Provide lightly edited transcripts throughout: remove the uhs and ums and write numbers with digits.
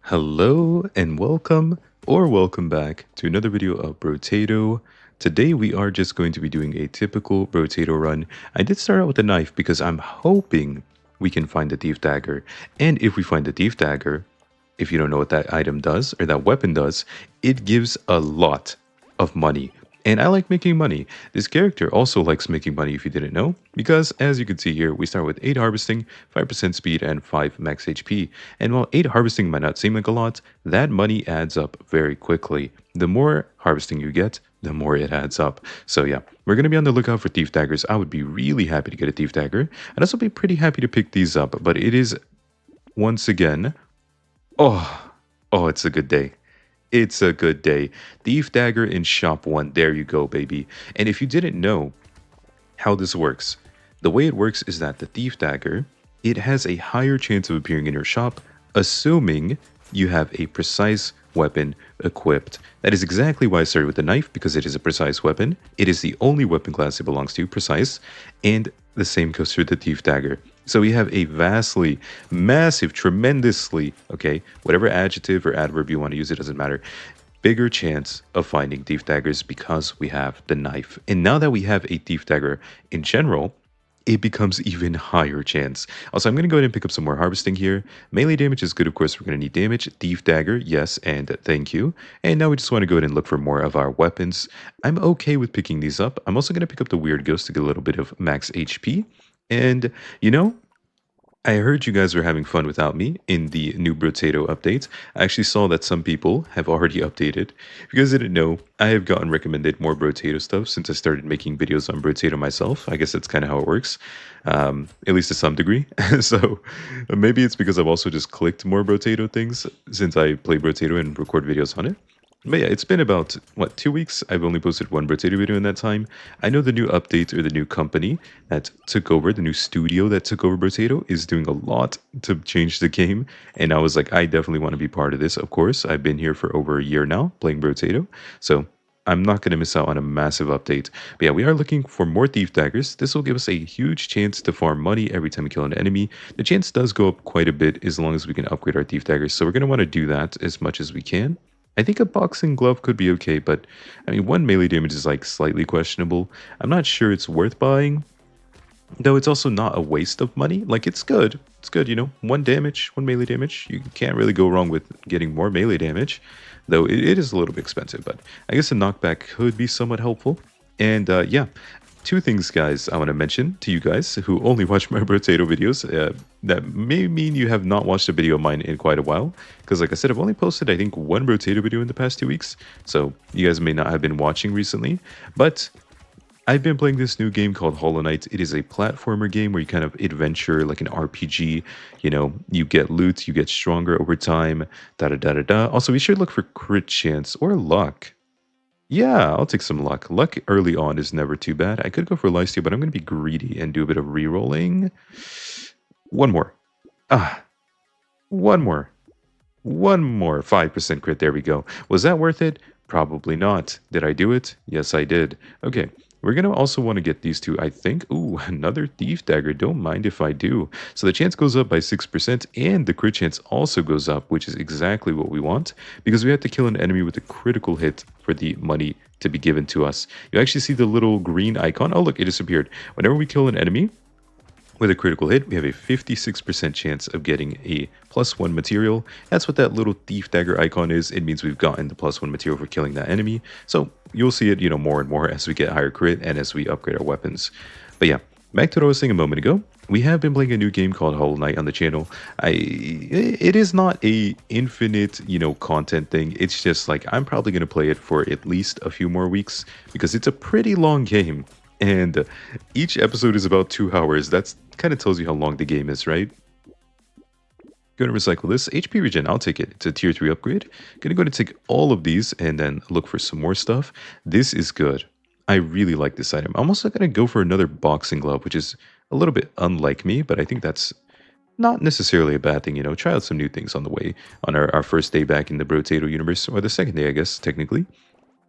Hello and welcome back to another video of Brotato. Today we are just going to be doing a typical Brotato run. I did start out with a knife because I'm hoping we can find the thief dagger. And if we find the thief dagger, if you don't know what that item does or that weapon does, it gives a lot of money. And I like making money. This character also likes making money if you didn't know, because as you can see here, we start with 8 harvesting, 5% speed, and 5 max HP. And while 8 harvesting might not seem like a lot, that money adds up very quickly. The more harvesting you get, the more it adds up. So yeah, we're going to be on the lookout for thief daggers. I would be really happy to get a thief dagger. I'd also be pretty happy to pick these up, but it is, once again, oh, it's a good day. It's a good day. Thief Dagger in Shop 1. There you go, baby. And if you didn't know how this works, the way it works is that the Thief Dagger, it has a higher chance of appearing in your shop, assuming you have a precise weapon equipped. That is exactly why I started with the knife, because it is a precise weapon. It is the only weapon class it belongs to, precise, and the same goes for the Thief Dagger. So we have a vastly, massive, tremendously, okay, whatever adjective or adverb you want to use, it doesn't matter, bigger chance of finding thief daggers because we have the knife. And now that we have a thief dagger in general, it becomes even higher chance. Also, I'm going to go ahead and pick up some more harvesting here. Melee damage is good, of course, we're going to need damage. Thief dagger, yes, and thank you. And now we just want to go ahead and look for more of our weapons. I'm okay with picking these up. I'm also going to pick up the weird ghost to get a little bit of max HP. And, you know, I heard you guys were having fun without me in the new Brotato update. I actually saw that some people have already updated. If you guys didn't know, I have gotten recommended more Brotato stuff since I started making videos on Brotato myself. I guess that's kind of how it works, at least to some degree. So maybe it's because I've also just clicked more Brotato things since I play Brotato and record videos on it. But yeah, it's been about, what, 2 weeks? I've only posted one Brotato video in that time. I know the new update or the new company that took over, the new studio that took over Brotato is doing a lot to change the game. And I was like, I definitely want to be part of this, of course. I've been here for over a year now playing Brotato. So I'm not going to miss out on a massive update. But yeah, we are looking for more thief daggers. This will give us a huge chance to farm money every time we kill an enemy. The chance does go up quite a bit as long as we can upgrade our thief daggers. So we're going to want to do that as much as we can. I think a boxing glove could be okay, but I mean, one melee damage is like slightly questionable. I'm not sure it's worth buying, though it's also not a waste of money. Like, it's good. It's good, you know, one damage, one melee damage. You can't really go wrong with getting more melee damage, though it is a little bit expensive, but I guess a knockback could be somewhat helpful. And yeah, two things, guys, I want to mention to you guys who only watch my Brotato videos. That may mean you have not watched a video of mine in quite a while. Because like I said, I've only posted, I think, one Brotato video in the past 2 weeks. So you guys may not have been watching recently. But I've been playing this new game called Hollow Knight. It is a platformer game where you kind of adventure like an RPG. You know, you get loot, you get stronger over time, da-da-da-da-da. Also, we should look for crit chance or luck. Yeah, I'll take some luck. Luck early on is never too bad. I could go for lifesteal, but I'm going to be greedy and do a bit of rerolling. One more. Ah, one more. One more. 5% crit. There we go. Was that worth it? Probably not. Did I do it? Yes, I did. Okay. We're going to also want to get these two, I think. Ooh, another thief dagger. Don't mind if I do. So the chance goes up by 6%, and the crit chance also goes up, which is exactly what we want, because we have to kill an enemy with a critical hit for the money to be given to us. You actually see the little green icon. Oh, look, it disappeared. Whenever we kill an enemy with a critical hit, we have a 56% chance of getting a +1 material. That's what that little thief dagger icon is. It means we've gotten the +1 material for killing that enemy. So you'll see it, you know, more and more as we get higher crit and as we upgrade our weapons. But yeah, back to what I was saying a moment ago. We have been playing a new game called Hollow Knight on the channel. It is not a infinite, you know, content thing. It's just like I'm probably going to play it for at least a few more weeks because it's a pretty long game. And each episode is about 2 hours. That's kind of tells you how long the game is, right? Going to recycle this. HP regen, I'll take it. It's a tier 3 upgrade. Going to go to take all of these and then look for some more stuff. This is good. I really like this item. I'm also going to go for another boxing glove, which is a little bit unlike me, but I think that's not necessarily a bad thing, you know. Try out some new things on the way on our first day back in the Brotato universe, or the second day, I guess, technically.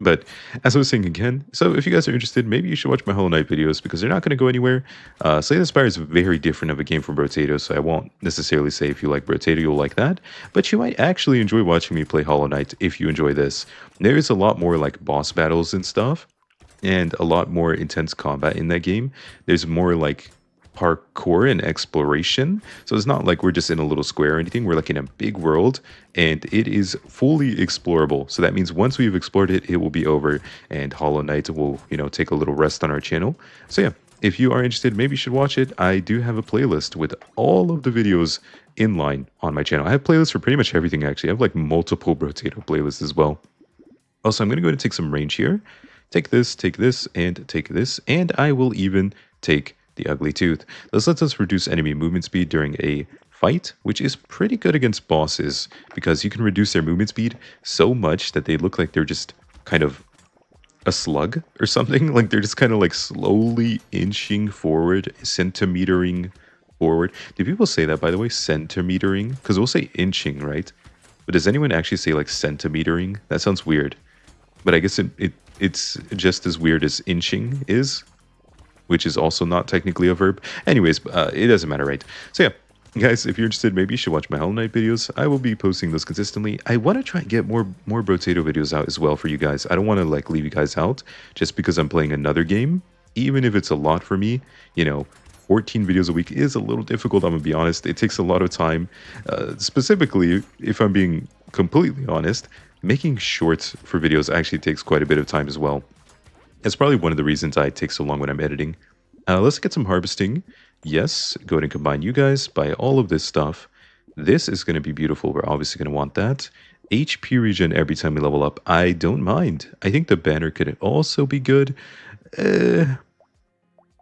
But as I was saying again, so if you guys are interested, maybe you should watch my Hollow Knight videos because they're not going to go anywhere. Slay the Spire is very different of a game from Brotato, so I won't necessarily say if you like Brotato, you'll like that. But you might actually enjoy watching me play Hollow Knight if you enjoy this. There's a lot more like boss battles and stuff, and a lot more intense combat in that game. There's more like parkour and exploration. So it's not like we're just in a little square or anything. We're like in a big world and it is fully explorable. So that means once we've explored it, it will be over and Hollow Knight will, take a little rest on our channel. So yeah, if you are interested, maybe you should watch it. I do have a playlist with all of the videos in line on my channel. I have playlists for pretty much everything actually. I have like multiple Brotato playlists as well. Also, I'm going to go ahead and take some range here. Take this, and I will even take the Ugly Tooth. This lets us reduce enemy movement speed during a fight, which is pretty good against bosses, because you can reduce their movement speed so much that they look like they're just kind of a slug or something. Like they're just kind of like slowly inching forward, centimetering forward. Do people say that, by the way, centimetering? Because we'll say inching, right? But does anyone actually say like centimetering? That sounds weird. But I guess it's just as weird as inching is, which is also not technically a verb. Anyways, it doesn't matter, right? So yeah, guys, if you're interested, maybe you should watch my Hollow Knight videos. I will be posting those consistently. I want to try and get more Brotato videos out as well for you guys. I don't want to like leave you guys out just because I'm playing another game, even if it's a lot for me. 14 videos a week is a little difficult, I'm gonna be honest. It takes a lot of time. Specifically, if I'm being completely honest, making shorts for videos actually takes quite a bit of time as well. That's probably one of the reasons I take so long when I'm editing. Let's get some harvesting. Yes, go ahead and combine you guys, buy all of this stuff. This is going to be beautiful. We're obviously going to want that. HP regen every time we level up. I don't mind. I think the banner could also be good.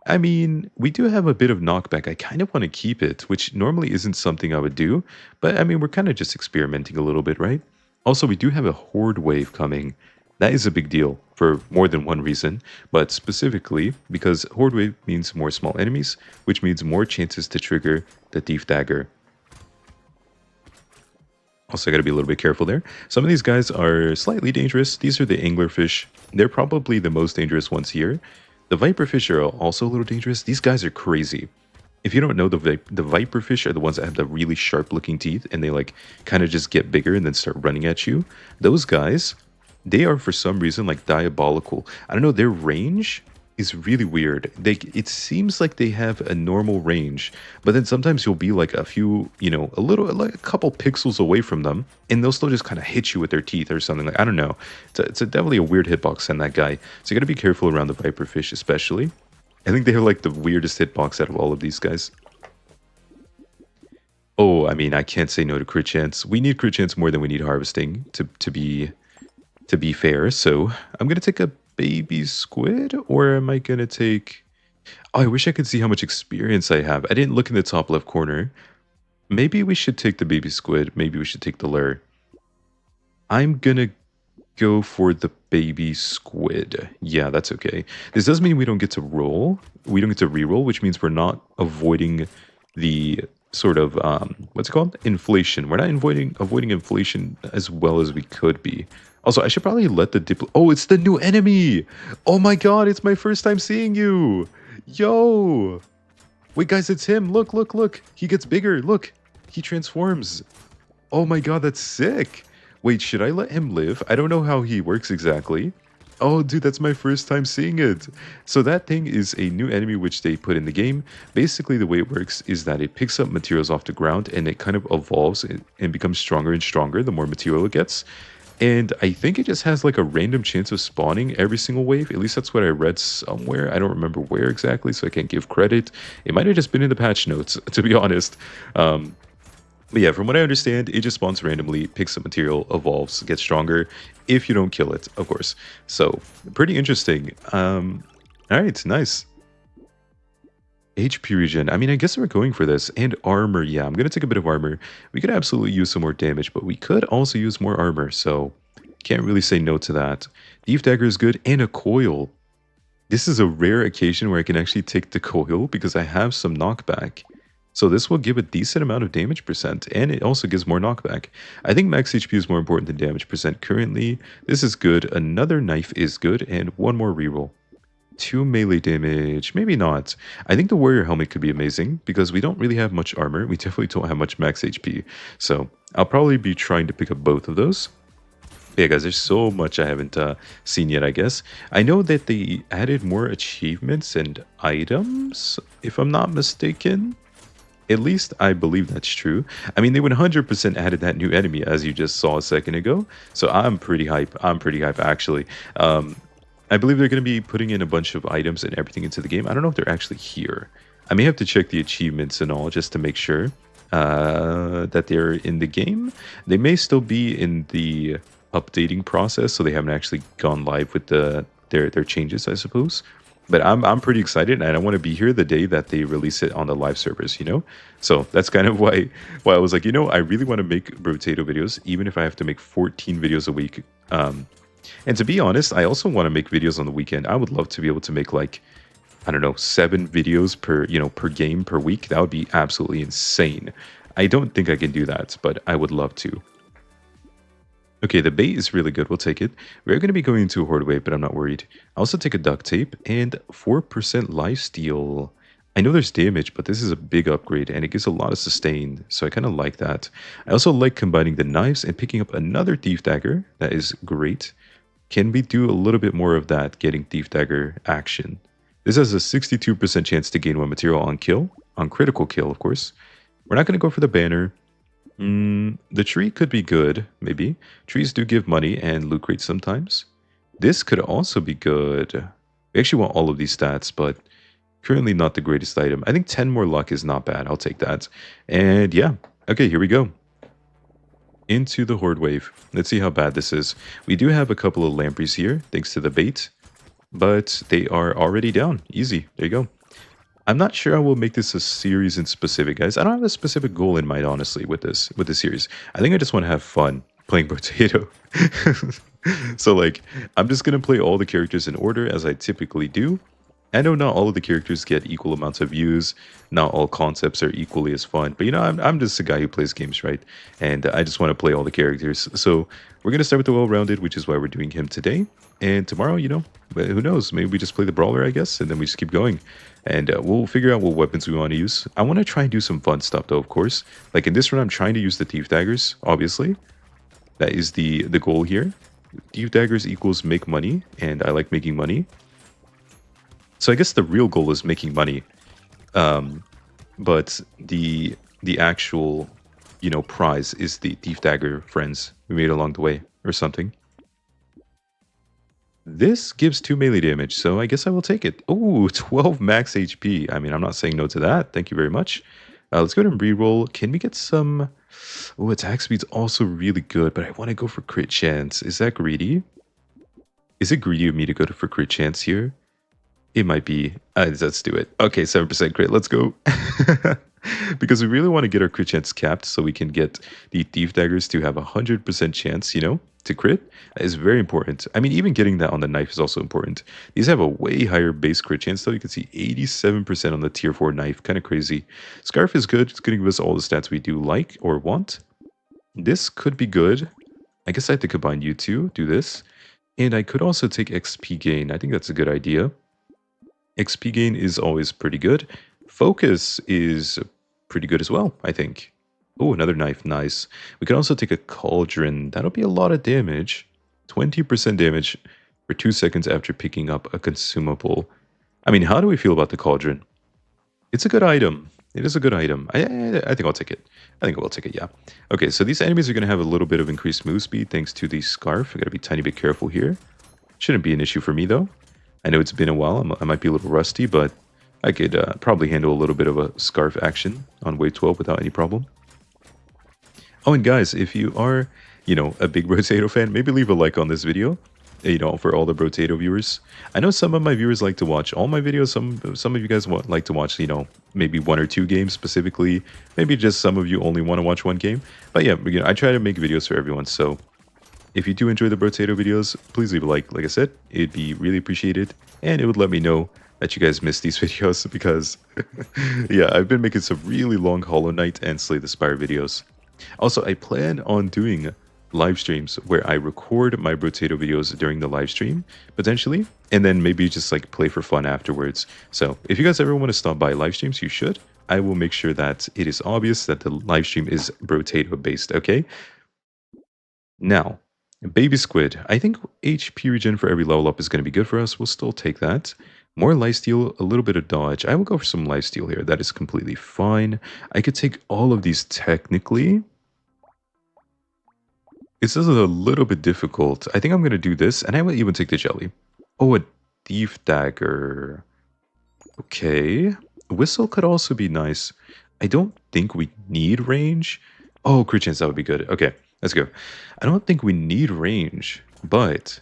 I mean, we do have a bit of knockback. I kind of want to keep it, which normally isn't something I would do. But I mean, we're kind of just experimenting a little bit, right? Also, we do have a horde wave coming. That is a big deal for more than one reason, but specifically because horde wave means more small enemies, which means more chances to trigger the thief dagger. Also, I gotta be a little bit careful there. Some of these guys are slightly dangerous. These are the anglerfish. They're probably the most dangerous ones here. The viperfish are also a little dangerous. These guys are crazy. If you don't know, the viperfish are the ones that have the really sharp looking teeth and they like kind of just get bigger and then start running at you. Those guys, they are for some reason like diabolical. I don't know, their range is really weird. It seems like they have a normal range, but then sometimes you'll be like a few, a little, like a couple pixels away from them, and they'll still just kind of hit you with their teeth or something. Like, I don't know. It's definitely a weird hitbox on that guy. So you gotta be careful around the viperfish, especially. I think they have like the weirdest hitbox out of all of these guys. Oh, I mean, I can't say no to crit chance. We need crit chance more than we need harvesting to be fair. So I'm gonna take a baby squid, or am I gonna take... Oh, I wish I could see how much experience I have. I didn't look in the top left corner. Maybe we should take the baby squid. Maybe we should take the lure. I'm gonna go for the baby squid. Yeah, that's okay. This does mean we don't get to roll. We don't get to reroll, which means we're not avoiding the sort of what's it called? Inflation. We're not avoiding inflation as well as we could be. Also, I should probably let the Oh, it's the new enemy! Oh my god, it's my first time seeing you! Yo! Wait, guys, it's him. Look, look, look. He gets bigger. Look. He transforms. Oh my god, that's sick. Wait, should I let him live? I don't know how he works exactly. Oh, dude, that's my first time seeing it. So that thing is a new enemy which they put in the game. Basically, the way it works is that it picks up materials off the ground and it kind of evolves and becomes stronger and stronger the more material it gets. And I think it just has like a random chance of spawning every single wave. At least that's what I read somewhere. I don't remember where exactly, so I can't give credit. It might have just been in the patch notes, to be honest. But yeah, from what I understand, it just spawns randomly, picks up material, evolves, gets stronger, if you don't kill it, of course. So, pretty interesting. Alright, nice. HP regen. I mean, I guess we're going for this. And armor, yeah, I'm going to take a bit of armor. We could absolutely use some more damage, but we could also use more armor, so can't really say no to that. Thief Dagger is good, and a coil. This is a rare occasion where I can actually take the coil because I have some knockback. So this will give a decent amount of damage percent, and it also gives more knockback. I think max HP is more important than damage percent currently. This is good. Another knife is good, and one more reroll. 2 melee damage, maybe not. I think the warrior helmet could be amazing because we don't really have much armor. We definitely don't have much max HP. So I'll probably be trying to pick up both of those. Yeah, guys, there's so much I haven't seen yet, I guess. I know that they added more achievements and items, if I'm not mistaken. At least I believe that's true. I mean, they 100% added that new enemy, as you just saw a second ago. So I'm pretty hype. I'm pretty hype, actually. I believe they're going to be putting in a bunch of items and everything into the game. I don't know if they're actually here. I may have to check the achievements and all just to make sure that they're in the game. They may still be in the updating process, so they haven't actually gone live with their changes, I suppose. But I'm pretty excited, and I want to be here the day that they release it on the live servers, you know? So that's kind of why I was like, you know, I really want to make Brotato videos, even if I have to make 14 videos a week. And to be honest, I also want to make videos on the weekend. I would love to be able to make like, I don't know, 7 videos per game per week. That would be absolutely insane. I don't think I can do that, but I would love to. Okay, the bait is really good. We'll take it. We're going to be going into a horde wave, but I'm not worried. I also take a duct tape and 4% lifesteal. I know there's damage, but this is a big upgrade, and it gives a lot of sustain, so I kind of like that. I also like combining the knives and picking up another thief dagger. That is great. Can we do a little bit more of that, getting thief dagger action? This has a 62% chance to gain 1 material on kill, on critical kill, of course. We're not going to go for the banner. The tree could be good, maybe. Trees do give money and loot crates sometimes. This could also be good. We actually want all of these stats, but currently not the greatest item. I think 10 more luck is not bad. I'll take that. And yeah, okay, here we go. Into the horde wave. Let's see how bad this is. We do have a couple of lampreys here, thanks to the bait, but they are already down. Easy. There you go. I'm not sure I will make this a series in specific, guys. I don't have a specific goal in mind, honestly, with this series. I think I just want to have fun playing Brotato. So, like, I'm just going to play all the characters in order as I typically do. I know not all of the characters get equal amounts of views. Not all concepts are equally as fun. But, you know, I'm just a guy who plays games, right? And I just want to play all the characters. So we're going to start with the well-rounded, which is why we're doing him today. And tomorrow, you know, who knows? Maybe we just play the brawler, I guess, and then we just keep going. And we'll figure out what weapons we want to use. I want to try and do some fun stuff, though, of course. Like in this run, I'm trying to use the thief daggers, obviously. That is the goal here. Thief daggers equals make money, and I like making money. So I guess the real goal is making money. But the actual, you know, prize is the thief dagger friends we made along the way or something. This gives 2 melee damage, so I guess I will take it. Oh, 12 max HP. I mean, I'm not saying no to that. Thank you very much. Let's go ahead and reroll. Can we get some... Oh, attack speed's also really good, but I want to go for crit chance. Is that greedy? Is it greedy of me to go for crit chance here? It might be. Let's do it. Okay, 7% crit. Let's go. Because we really want to get our crit chance capped so we can get the thief daggers to have 100% chance, you know, to crit. That is very important. I mean, even getting that on the knife is also important. These have a way higher base crit chance, though. You can see 87% on the tier 4 knife. Kind of crazy. Scarf is good. It's going to give us all the stats we do like or want. This could be good. I guess I have to combine you two. Do this. And I could also take XP gain. I think that's a good idea. XP gain is always pretty good. Focus is pretty good as well, I think. Oh, another knife. Nice. We can also take a cauldron. That'll be a lot of damage. 20% damage for 2 seconds after picking up a consumable. I mean, how do we feel about the cauldron? It's a good item. It is a good item. I think I'll take it. I think I will take it, yeah. Okay, so these enemies are going to have a little bit of increased move speed thanks to the scarf. I got to be a tiny bit careful here. Shouldn't be an issue for me, though. I know it's been a while. I might be a little rusty, but I could probably handle a little bit of a scarf action on wave 12 without any problem. Oh, and guys, if you are, you know, a big Brotato fan, maybe leave a like on this video, you know, for all the Brotato viewers. I know some of my viewers like to watch all my videos. Some of you guys like to watch, you know, maybe 1 or 2 games specifically. Maybe just some of you only want to watch 1 game. But yeah, you know, I try to make videos for everyone, so... If you do enjoy the Brotato videos, please leave a like. Like I said, it'd be really appreciated, and it would let me know that you guys missed these videos because, yeah, I've been making some really long Hollow Knight and Slay the Spire videos. Also, I plan on doing live streams where I record my Brotato videos during the live stream, potentially, and then maybe just like play for fun afterwards. So if you guys ever want to stop by live streams, you should. I will make sure that it is obvious that the live stream is Brotato based, okay? Now, Baby Squid. I think HP regen for every level up is going to be good for us. We'll still take that. More lifesteal, a little bit of dodge. I will go for some lifesteal here. That is completely fine. I could take all of these technically. This is a little bit difficult. I think I'm going to do this, and I will even take the jelly. Oh, a thief dagger. Okay. Whistle could also be nice. I don't think we need range. Oh, crit chance, that would be good. Okay, let's go. I don't think we need range, but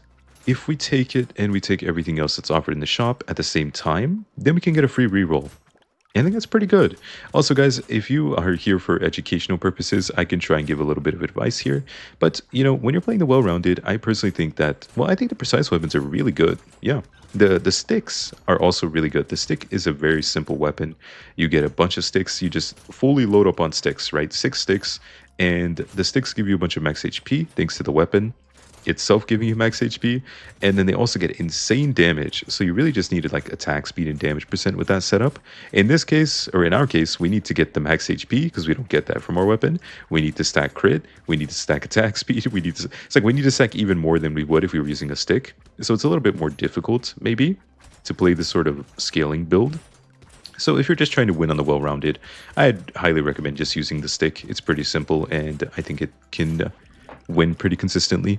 if we take it and we take everything else that's offered in the shop at the same time, then we can get a free reroll. I think that's pretty good. Also, guys, if you are here for educational purposes, I can try and give a little bit of advice here. But, you know, when you're playing the well-rounded, I personally think that, well, I think the precise weapons are really good. Yeah. The sticks are also really good. The stick is a very simple weapon. You get a bunch of sticks. You just fully load up on sticks, right? 6 sticks. And the sticks give you a bunch of max HP thanks to the weapon itself giving you max HP, and then they also get insane damage. So you really just needed like attack speed and damage percent with that setup. In this case, or in our case, we need to get the max HP because we don't get that from our weapon. We need to stack crit. We need to stack attack speed. It's like we need to stack even more than we would if we were using a stick. So it's a little bit more difficult maybe to play this sort of scaling build. So if you're just trying to win on the well-rounded, I'd highly recommend just using the stick. It's pretty simple, and I think it can win pretty consistently.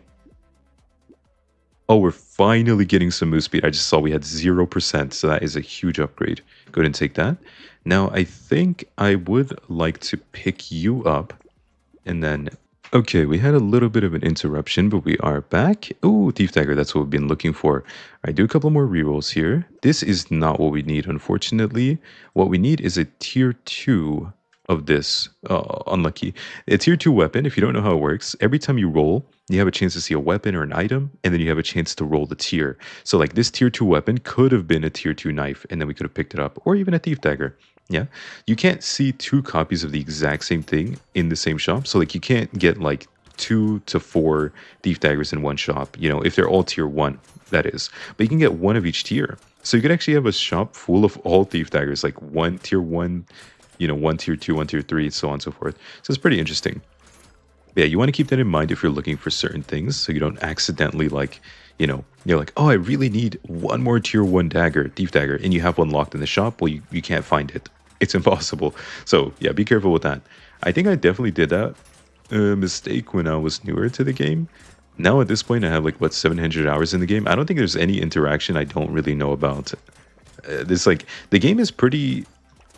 Oh, we're finally getting some move speed. I just saw we had 0%, so that is a huge upgrade. Go ahead and take that. Now, I think I would like to pick you up, and then... Okay, we had a little bit of an interruption, but we are back. Oh, Thief Dagger, that's what we've been looking for. I do a couple more rerolls here. This is not what we need, unfortunately. What we need is a tier 2 of this. Unlucky. A tier 2 weapon, if you don't know how it works, every time you roll, you have a chance to see a weapon or an item, and then you have a chance to roll the tier. So like this tier 2 weapon could have been a tier 2 knife, and then we could have picked it up, or even a Thief Dagger. Yeah, you can't see 2 copies of the exact same thing in the same shop. So like you can't get like 2 to 4 Thief Daggers in one shop, you know, if they're all tier 1, that is. But you can get one of each tier. So you could actually have a shop full of all Thief Daggers, like one tier 1, you know, one tier 2, one tier 3, so on and so forth. So it's pretty interesting. Yeah, you want to keep that in mind if you're looking for certain things, so you don't accidentally, like, you know, you're like, oh, I really need one more tier 1 dagger, Thief Dagger, and you have one locked in the shop. Well, you can't find it. It's impossible. So yeah, be careful with that. I think I definitely did that mistake when I was newer to the game. Now at this point, I have like, what, 700 hours in the game. I don't think there's any interaction I don't really know about. This, like, the game is pretty...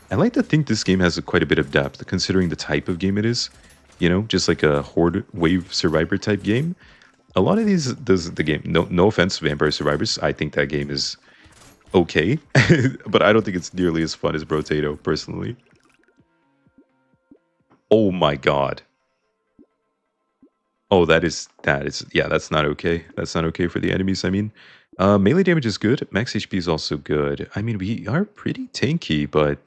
I like to think this game has quite a bit of depth, considering the type of game it is. You know, just like a horde wave survivor type game. A lot of these does the game. No offense, Vampire Survivors. I think that game is okay, but I don't think it's nearly as fun as Brotato, personally. Oh my god. Oh, yeah, that's not okay. That's not okay for the enemies. I mean, melee damage is good. Max HP is also good. I mean, we are pretty tanky, but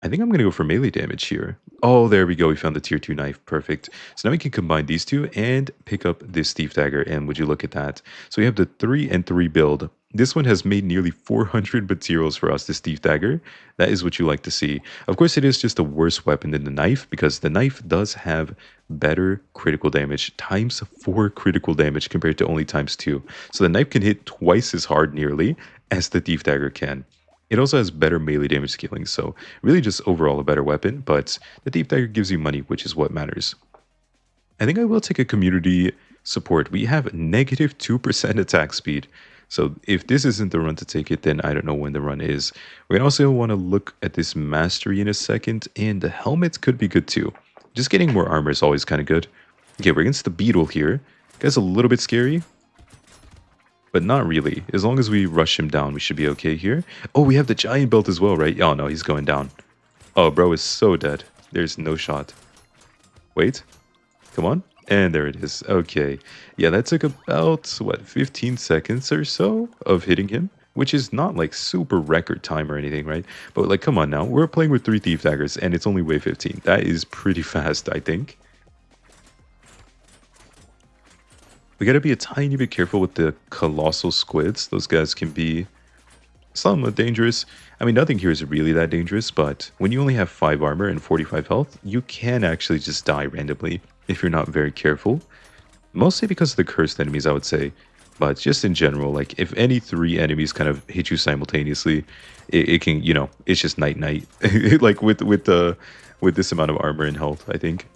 I think I'm going to go for melee damage here. Oh, there we go. We found the tier 2 knife. Perfect. So now we can combine these two and pick up this Thief Dagger. And would you look at that? So we have the 3 and 3 build. This one has made nearly 400 materials for us, this Thief Dagger. That is what you like to see. Of course, it is just a worse weapon than the knife, because the knife does have better critical damage, times 4 critical damage compared to only times 2. So the knife can hit twice as hard nearly as the Thief Dagger can. It also has better melee damage scaling, so really just overall a better weapon, but the Thief Dagger gives you money, which is what matters. I think I will take a community support. We have negative 2% attack speed, so if this isn't the run to take it, then I don't know when the run is. We're gonna also want to look at this mastery in a second, and the helmets could be good too. Just getting more armor is always kind of good. Okay, we're against the beetle here. Guy's a little bit scary, but not really. As long as we rush him down, we should be okay here. Oh, we have the giant belt as well, right? Oh, no, he's going down. Oh, bro is so dead. There's no shot. Wait. Come on. And there it is. Okay. Yeah, that took about, what, 15 seconds or so of hitting him. which is not like super record time or anything, right? But like, come on now, we're playing with 3 thief daggers and it's only wave 15. That is pretty fast, I think. We gotta be a tiny bit careful with the colossal squids. Those guys can be somewhat dangerous. I mean, nothing here is really that dangerous, but when you only have 5 armor and 45 health, you can actually just die randomly if you're not very careful. Mostly because of the cursed enemies, I would say. But just in general, like if any 3 enemies kind of hit you simultaneously, it can, it's just night night. Like with this amount of armor and health, I think.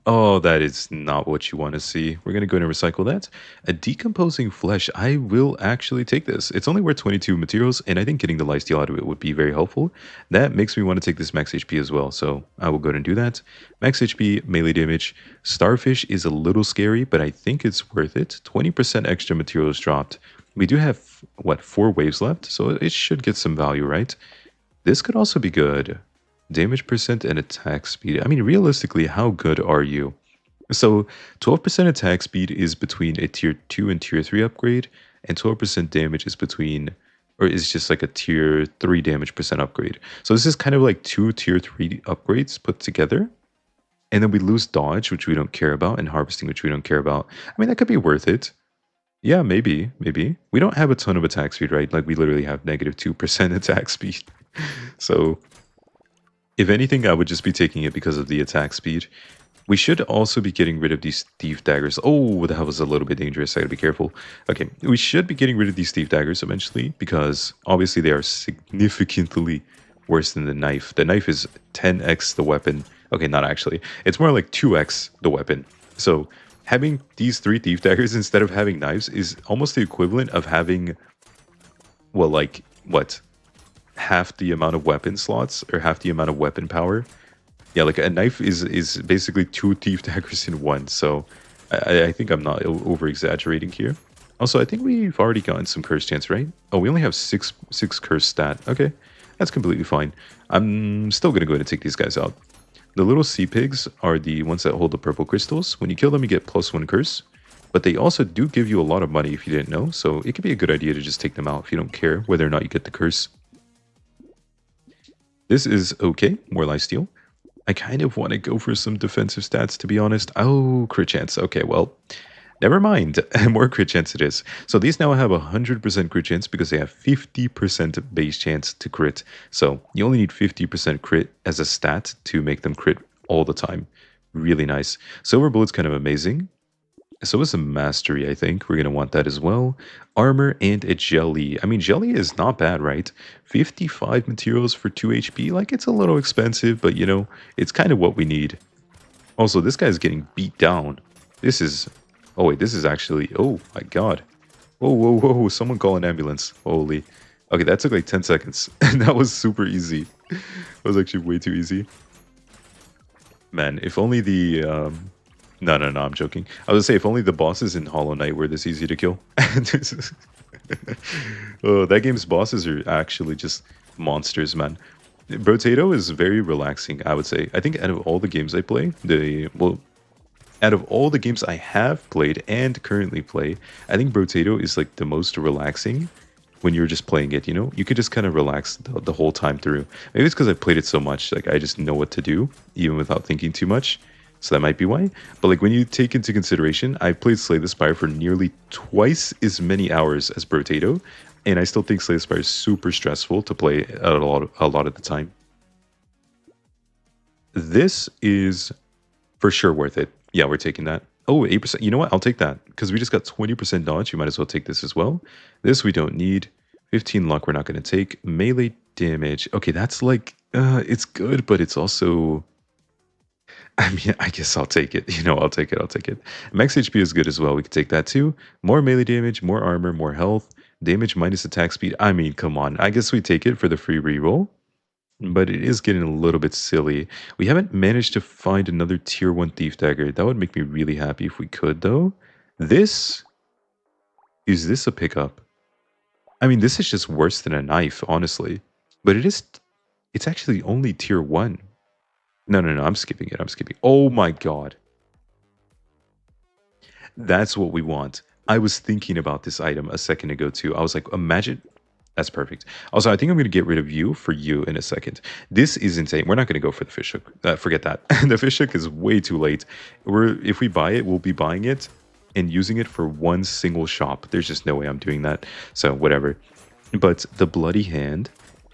Oh, that is not what you want to see. We're going to go and recycle that. A decomposing flesh. I will actually take this. It's only worth 22 materials, and I think getting the lifesteal out of it would be very helpful. That makes me want to take this max HP as well, so I will go ahead and do that. Max HP, melee damage. Starfish is a little scary, but I think it's worth it. 20% extra materials dropped. We do have, what, 4 waves left, so it should get some value, right? This could also be good. Damage percent and attack speed. I mean, realistically, how good are you? So 12% attack speed is between a tier 2 and tier 3 upgrade, and 12% damage is between, or is just like a tier 3 damage percent upgrade. So this is kind of like 2 tier 3 upgrades put together. And then we lose dodge, which we don't care about, and harvesting, which we don't care about. I mean, that could be worth it. Yeah, maybe, maybe. We don't have a ton of attack speed, right? Like we literally have negative 2% attack speed. So if anything, I would just be taking it because of the attack speed. We should also be getting rid of these thief daggers. Oh, that was a little bit dangerous. I gotta be careful. Okay, we should be getting rid of these thief daggers eventually because obviously they are significantly worse than the knife. The knife is 10x the weapon. Okay, not actually. It's more like 2x the weapon. So having these 3 thief daggers instead of having knives is almost the equivalent of having, well, like, what? Half the amount of weapon slots or half the amount of weapon power. Yeah, like a knife is basically 2 thief daggers in one. So I think I'm not over exaggerating here. Also, I think we've already gotten some curse chance, right? Oh, we only have six curse stat. Okay, that's completely fine. I'm still gonna go ahead and take these guys out. The little sea pigs are the ones that hold the purple crystals. When you kill them, you get +1 curse. But they also do give you a lot of money if you didn't know. So it could be a good idea to just take them out if you don't care whether or not you get the curse. This is okay. More lifesteal. I kind of want to go for some defensive stats, to be honest. Oh, crit chance. Okay, well, never mind. More crit chance it is. So these now have 100% crit chance because they have 50% base chance to crit. So you only need 50% crit as a stat to make them crit all the time. Really nice. Silver bullet's kind of amazing. So is a mastery, I think. We're going to want that as well. Armor and a jelly. I mean, jelly is not bad, right? 55 materials for 2 HP. Like, it's a little expensive, but, it's kind of what we need. Also, this guy's getting beat down. This is... Oh, wait, this is actually... Oh, my God. Whoa, whoa, whoa. Someone call an ambulance. Holy. Okay, that took like 10 seconds. And that was super easy. That was actually way too easy. Man, if only the... No, no, no, I'm joking. I was gonna say, if only the bosses in Hollow Knight were this easy to kill. Oh, that game's bosses are actually just monsters, man. Brotato is very relaxing, I would say. I think out of all the games I play, out of all the games I have played and currently play, I think Brotato is like the most relaxing when you're just playing it, You could just kind of relax the whole time through. Maybe it's because I played it so much, like I just know what to do, even without thinking too much. So that might be why. But like when you take into consideration, I played Slay the Spire for nearly twice as many hours as Brotato, and I still think Slay the Spire is super stressful to play a lot of the time. This is for sure worth it. Yeah, we're taking that. Oh, 8%. You know what? I'll take that. Because we just got 20% dodge. You might as well take this as well. This we don't need. 15 luck we're not going to take. Melee damage. Okay, that's like... it's good, but it's also... I mean, I guess I'll take it. I'll take it. I'll take it. Max HP is good as well. We can take that too. More melee damage, more armor, more health. Damage minus attack speed. I mean, come on. I guess we take it for the free reroll. But it is getting a little bit silly. We haven't managed to find another tier 1 thief dagger. That would make me really happy if we could, though. Is this a pickup? I mean, this is just worse than a knife, honestly. But it's actually only tier 1. No, no, no, I'm skipping it. I'm skipping. Oh my God. That's what we want. I was thinking about this item a second ago too. I was like, imagine that's perfect. Also, I think I'm going to get rid of you for you in a second. This is insane. We're not going to go for the fish hook. Forget that. The fish hook is way too late. If we buy it, we'll be buying it and using it for one single shop. There's just no way I'm doing that. So whatever. But the bloody hand,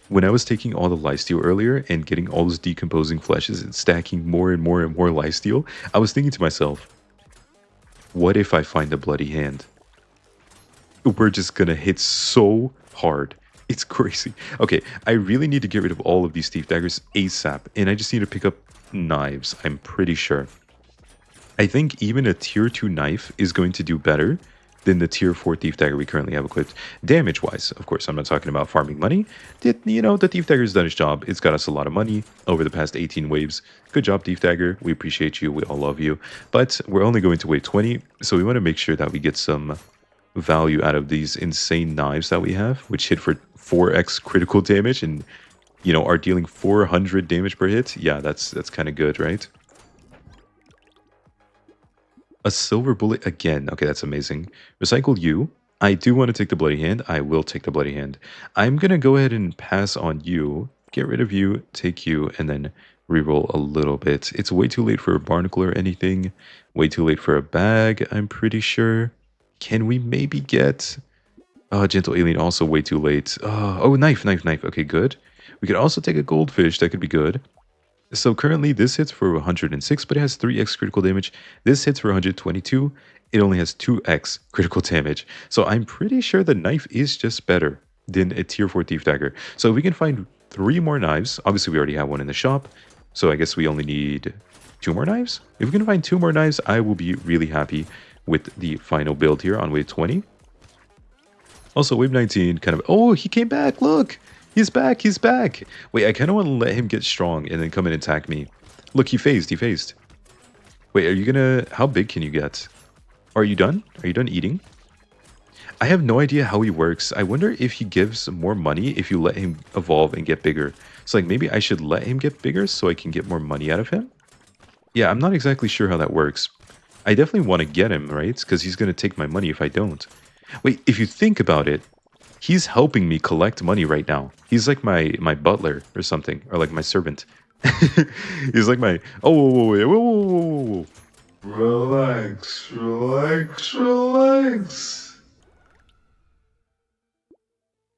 when I was taking all the lifesteal earlier and getting all those decomposing fleshes and stacking more and more and more lifesteal, I was thinking to myself, what if I find the bloody hand? We're just gonna hit so hard. It's crazy. Okay, I really need to get rid of all of these thief daggers ASAP, and I just need to pick up knives, I'm pretty sure. I think even a tier 2 knife is going to do better than the tier 4 thief dagger we currently have equipped. Damage-wise, of course, I'm not talking about farming money. The thief dagger's done its job. It's got us a lot of money over the past 18 waves. Good job, thief dagger. We appreciate you. We all love you. But we're only going to wave 20, so we want to make sure that we get some value out of these insane knives that we have, which hit for 4x critical damage and, are dealing 400 damage per hit. Yeah, that's kind of good, right? A silver bullet again. Okay, that's amazing. Recycle you. I do want to take the bloody hand. I will take the bloody hand. I'm going to go ahead and pass on you. Get rid of you, take you, and then reroll a little bit. It's way too late for a barnacle or anything. Way too late for a bag, I'm pretty sure. Can we maybe get... gentle alien, also way too late. Oh, knife, knife, knife. Okay, good. We could also take a goldfish. That could be good. So currently this hits for 106, but it has 3x critical damage. This hits for 122. It only has 2x critical damage. So I'm pretty sure the knife is just better than a tier 4 thief dagger. So if we can find 3 more knives, obviously we already have one in the shop. So I guess we only need 2 more knives. If we can find 2 more knives, I will be really happy with the final build here on wave 20. Also, wave 19 kind of... Oh, he came back. Look. He's back. He's back. Wait, I kind of want to let him get strong and then come and attack me. Look, he phased. He phased. Wait, are you going to... How big can you get? Are you done? Are you done eating? I have no idea how he works. I wonder if he gives more money if you let him evolve and get bigger. So, like, maybe I should let him get bigger so I can get more money out of him? Yeah, I'm not exactly sure how that works. I definitely want to get him, right? Because he's going to take my money if I don't. Wait, if you think about it, he's helping me collect money right now. He's like my butler or something, or like my servant. He's like my... Oh, whoa. Relax, relax, relax.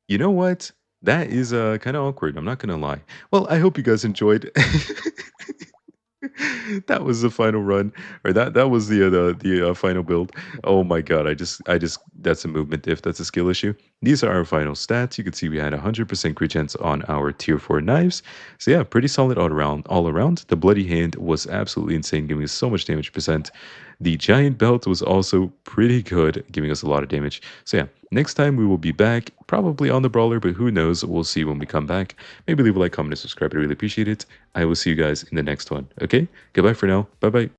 You know what? That is kind of awkward. I'm not going to lie. Well, I hope you guys enjoyed. That was the final run, or that was the final build. Oh my god, I just that's a movement diff. That's a skill issue. These are our final stats. You can see we had 100% crit chance on our tier 4 knives. So yeah, pretty solid all around. The bloody hand was absolutely insane, giving us so much damage percent. The giant belt was also pretty good, giving us a lot of damage. So yeah, next time we will be back, probably on the brawler, but who knows? We'll see when we come back. Maybe leave a like, comment, and subscribe. I really appreciate it. I will see you guys in the next one. Okay? Goodbye for now. Bye bye.